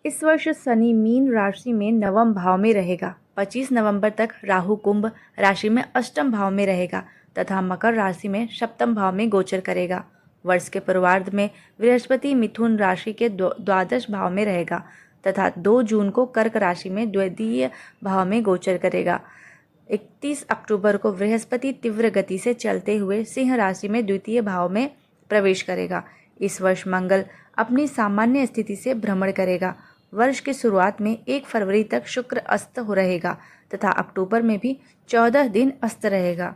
इस वर्ष शनि मीन राशि में नवम भाव में रहेगा। 25 नवंबर तक राहु कुंभ राशि में अष्टम भाव में रहेगा तथा मकर राशि में सप्तम भाव में गोचर करेगा। वर्ष के पूर्वार्ध में बृहस्पति मिथुन राशि के द्वादश भाव में रहेगा तथा 2 जून को कर्क राशि में द्वितीय भाव में गोचर करेगा। 31 अक्टूबर को बृहस्पति तीव्र गति से चलते हुए सिंह राशि में द्वितीय भाव में प्रवेश करेगा। इस वर्ष मंगल अपनी सामान्य स्थिति से भ्रमण करेगा। वर्ष की शुरुआत में 1 फरवरी तक शुक्र अस्त हो रहेगा तथा अक्टूबर में भी 14 दिन अस्त रहेगा।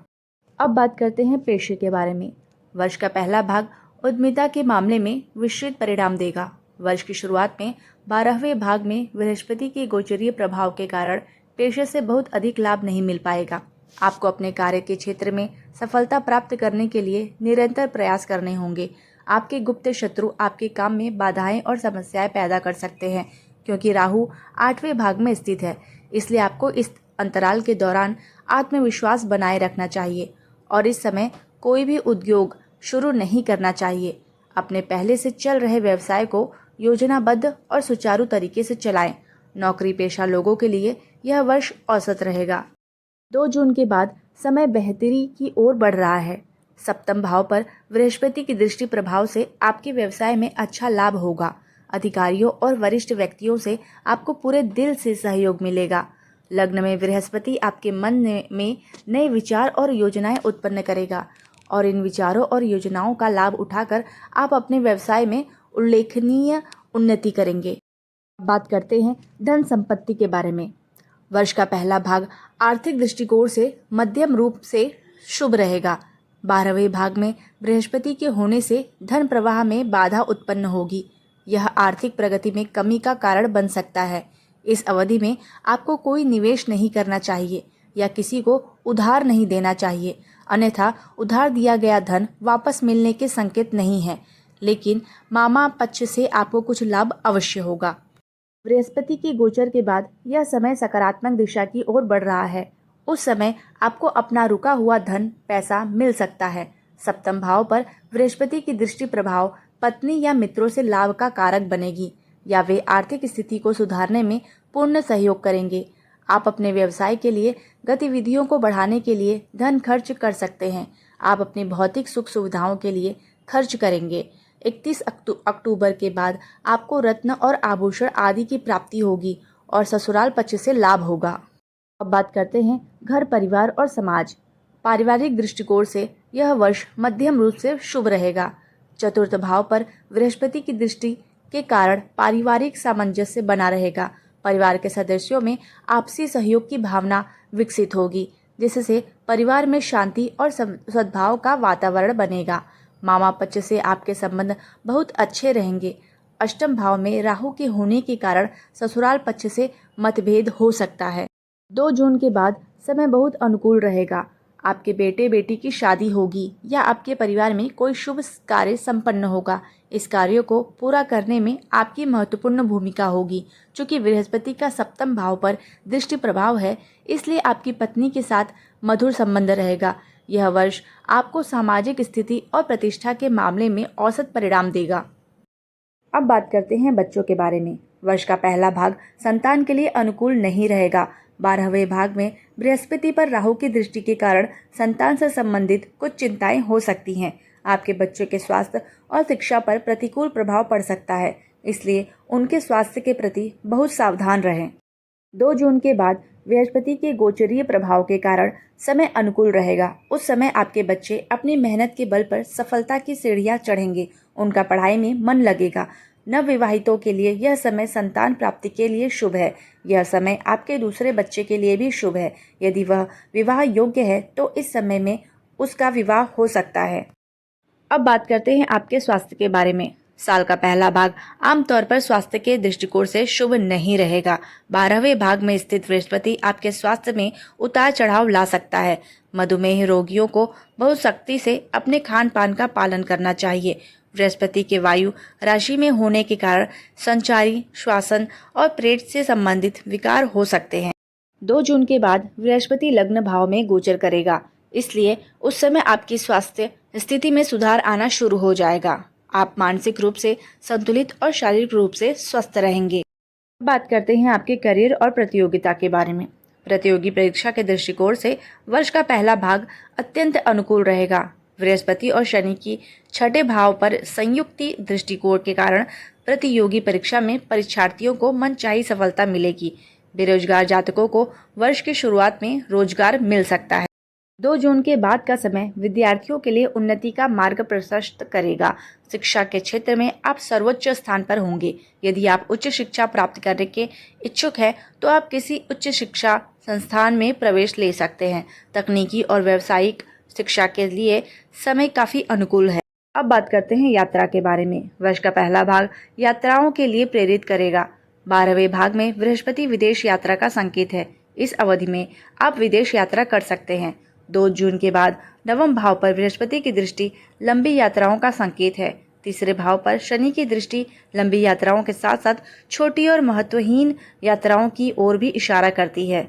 अब बात करते हैं पेशे के बारे में। वर्ष का पहला भाग उद्यमिता के मामले में विस्तृत परिणाम देगा। वर्ष की शुरुआत में 12वें भाग में बृहस्पति के गोचरीय प्रभाव के कारण पेशे से बहुत अधिक लाभ नहीं मिल पाएगा। आपको अपने कार्य के क्षेत्र में सफलता प्राप्त करने के लिए निरंतर प्रयास करने होंगे। आपके गुप्त शत्रु आपके काम में बाधाएं और समस्याएं पैदा कर सकते हैं क्योंकि राहु 8वें भाग में स्थित है। इसलिए आपको इस अंतराल के दौरान आत्मविश्वास बनाए रखना चाहिए और इस समय कोई भी उद्योग शुरू नहीं करना चाहिए। अपने पहले से चल रहे व्यवसाय को योजनाबद्ध और सुचारू तरीके से चलाएं। नौकरी पेशा लोगों के लिए यह वर्ष औसत रहेगा। 2 जून के बाद समय बेहतरी की ओर बढ़ रहा है। सप्तम भाव पर बृहस्पति की दृष्टि प्रभाव से आपके व्यवसाय में अच्छा लाभ होगा। अधिकारियों और वरिष्ठ व्यक्तियों से आपको पूरे दिल से सहयोग मिलेगा। लग्न में बृहस्पति आपके मन में नए विचार और योजनाएं उत्पन्न करेगा और इन विचारों और योजनाओं का लाभ उठाकर आप अपने व्यवसाय में उल्लेखनीय उन्नति करेंगे। बात करते हैं धन संपत्ति के बारे में। वर्ष का पहला भाग आर्थिक दृष्टिकोण से मध्यम रूप से शुभ रहेगा। 12वें भाग में बृहस्पति के होने से धन प्रवाह में बाधा उत्पन्न होगी। यह आर्थिक प्रगति में कमी का कारण बन सकता है। इस अवधि में आपको कोई निवेश नहीं करना चाहिए या किसी को उधार नहीं देना चाहिए, अन्यथा उधार दिया गया धन वापस मिलने के संकेत नहीं है, लेकिन मामा पक्ष से आपको कुछ लाभ अवश्य होगा। बृहस्पति के गोचर के बाद यह समय सकारात्मक दिशा की ओर बढ़ रहा है। उस समय आपको अपना रुका हुआ धन पैसा मिल सकता है। सप्तम भाव पर बृहस्पति की दृष्टि प्रभाव पत्नी या मित्रों से लाभ का कारक बनेगी या वे आर्थिक स्थिति को सुधारने में पूर्ण सहयोग करेंगे। आप अपने व्यवसाय के लिए गतिविधियों को बढ़ाने के लिए धन खर्च कर सकते हैं। आप अपनी भौतिक सुख सुविधाओं के लिए खर्च करेंगे। 31 अक्टूबर के बाद आपको रत्न और आभूषण आदि की प्राप्ति होगी और ससुराल पक्ष से लाभ होगा। अब बात करते हैं घर, परिवार और समाज। पारिवारिक दृष्टिकोण से यह वर्ष मध्यम रूप से शुभ रहेगा। चतुर्थ भाव पर बृहस्पति की दृष्टि के कारण पारिवारिक सामंजस्य बना रहेगा। परिवार के सदस्यों में आपसी सहयोग की भावना विकसित होगी, जिससे परिवार में शांति और सद्भाव का वातावरण बनेगा। मामा पक्ष से आपके संबंध बहुत अच्छे रहेंगे। अष्टम भाव में राहु के होने के कारण ससुराल पक्ष से मतभेद हो सकता है। 2 जून के बाद समय बहुत अनुकूल रहेगा। आपके बेटे बेटी की शादी होगी या आपके परिवार में कोई शुभ कार्य संपन्न होगा। इस कार्य को पूरा करने में आपकी महत्वपूर्ण भूमिका होगी। चूंकि बृहस्पति का सप्तम भाव पर दृष्टि प्रभाव है, इसलिए आपकी पत्नी के साथ मधुर संबंध रहेगा। यह वर्ष आपको सामाजिक स्थिति और प्रतिष्ठा के मामले में औसत परिणाम देगा। अब बात करते हैं बच्चों के बारे में। वर्ष का पहला भाग संतान के लिए अनुकूल नहीं रहेगा। 12वें भाग में बृहस्पति पर राहु की दृष्टि के कारण संतान से संबंधित कुछ चिंताएं हो सकती हैं। आपके बच्चों के स्वास्थ्य और शिक्षा पर प्रतिकूल प्रभाव पड़ सकता है, इसलिए उनके स्वास्थ्य के प्रति बहुत सावधान रहें। 2 जून के बाद बृहस्पति के गोचरीय प्रभाव के कारण समय अनुकूल रहेगा। उस समय आपके बच्चे अपनी मेहनत के बल पर सफलता की सीढ़ियां चढ़ेंगे। उनका पढ़ाई में मन लगेगा। नवविवाहितों के लिए यह समय संतान प्राप्ति के लिए शुभ है। यह समय आपके दूसरे बच्चे के लिए भी शुभ है। यदि वह विवाह योग्य है तो इस समय में उसका विवाह हो सकता है। अब बात करते हैं आपके स्वास्थ्य के बारे में। साल का पहला भाग आमतौर पर स्वास्थ्य के दृष्टिकोण से शुभ नहीं रहेगा। 12वें भाग में स्थित बृहस्पति आपके स्वास्थ्य में उतार चढ़ाव ला सकता है। मधुमेह रोगियों को बहुत सख्ती से अपने खान पान का पालन करना चाहिए। बृहस्पति के वायु राशि में होने के कारण संचारी, श्वसन और पेट से संबंधित विकार हो सकते हैं। 2 जून के बाद बृहस्पति लग्न भाव में गोचर करेगा, इसलिए उस समय आपकी स्वास्थ्य स्थिति में सुधार आना शुरू हो जाएगा। आप मानसिक रूप से संतुलित और शारीरिक रूप से स्वस्थ रहेंगे। बात करते हैं आपके करियर और प्रतियोगिता के बारे में। प्रतियोगी परीक्षा के दृष्टिकोण से वर्ष का पहला भाग अत्यंत अनुकूल रहेगा। बृहस्पति और शनि की छठे भाव पर संयुक्ति दृष्टिकोण के कारण प्रतियोगी परीक्षा में परीक्षार्थियों को मनचाही सफलता मिलेगी। बेरोजगार जातकों को वर्ष की शुरुआत में रोजगार मिल सकता है। 2 जून के बाद का समय विद्यार्थियों के लिए उन्नति का मार्ग प्रशस्त करेगा। शिक्षा के क्षेत्र में आप सर्वोच्च स्थान पर होंगे। यदि आप उच्च शिक्षा प्राप्त करने के इच्छुक हैं तो आप किसी उच्च शिक्षा संस्थान में प्रवेश ले सकते हैं। तकनीकी और व्यावसायिक शिक्षा के लिए समय काफ़ी अनुकूल है। अब बात करते हैं यात्रा के बारे में। वर्ष का पहला भाग यात्राओं के लिए प्रेरित करेगा। 12वें भाग में बृहस्पति विदेश यात्रा का संकेत है। इस अवधि में आप विदेश यात्रा कर सकते हैं। 2 जून के बाद नवम भाव पर बृहस्पति की दृष्टि लंबी यात्राओं का संकेत है। तीसरे भाव पर शनि की दृष्टि लंबी यात्राओं के साथ साथ छोटी और महत्वहीन यात्राओं की ओर भी इशारा करती है।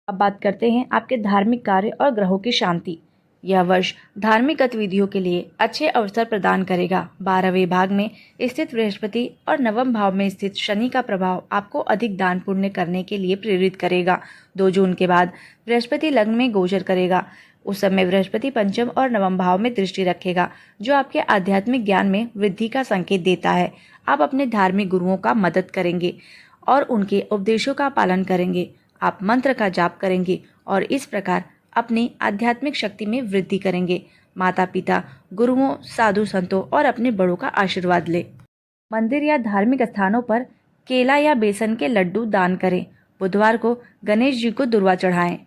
अब बात करते हैं आपके धार्मिक कार्य और ग्रहों की शांति। यह वर्ष धार्मिक गतिविधियों के लिए अच्छे अवसर प्रदान करेगा। 12वें भाग में स्थित बृहस्पति और नवम भाव में स्थित शनि का प्रभाव आपको अधिक दान पुण्य करने के लिए प्रेरित करेगा। 2 जून के बाद बृहस्पति लग्न में गोचर करेगा। उस समय बृहस्पति पंचम और नवम भाव में दृष्टि रखेगा, जो आपके आध्यात्मिक ज्ञान में वृद्धि का संकेत देता है। आप अपने धार्मिक गुरुओं का मदद करेंगे और उनके उपदेशों का पालन करेंगे। आप मंत्र का जाप करेंगे और इस प्रकार अपनी आध्यात्मिक शक्ति में वृद्धि करेंगे। माता पिता, गुरुओं, साधु संतों और अपने बड़ों का आशीर्वाद लें। मंदिर या धार्मिक स्थानों पर केला या बेसन के लड्डू दान करें। बुधवार को गणेश जी को दुर्वा चढ़ाएं।